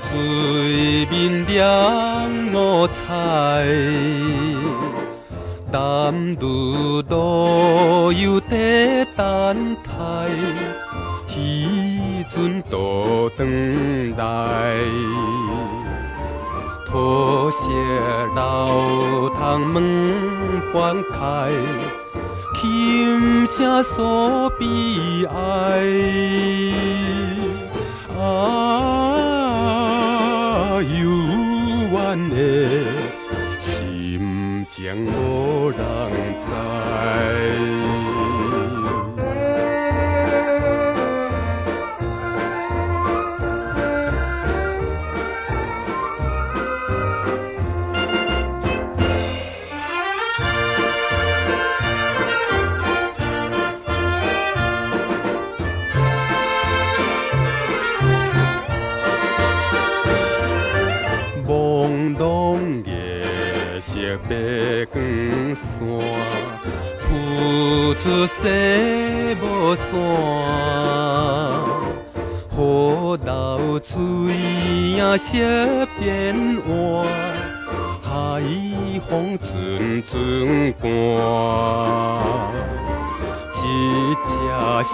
水面亮五彩，淡如路游在等待，彼阵都转来。土色老窗门半开，轻声诉悲哀。幽怨的心情无人知。朦胧夜色白光线，浮出西无山。雨流水影色变换，海风阵阵寒。一只小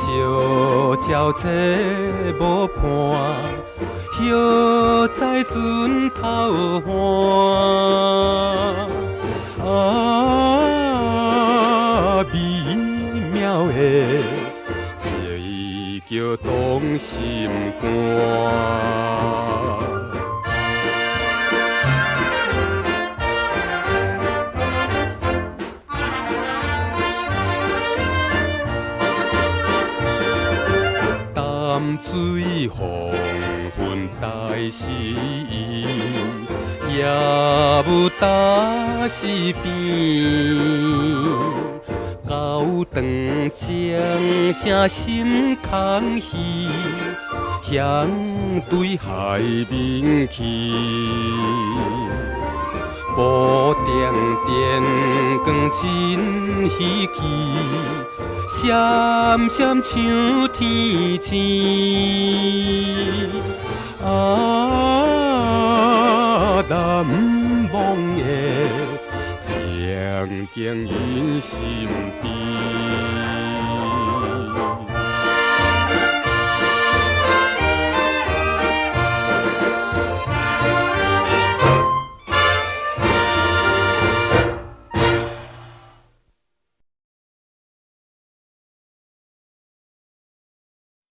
鸟坐无伴，摇在船头岸。美妙的情叫动心肝。淡水黄昏大诗意，夜雾大是边。高长江声心空虚，向对海面去。布点点光真稀奇，闪闪像天星。难忘的情景印心边。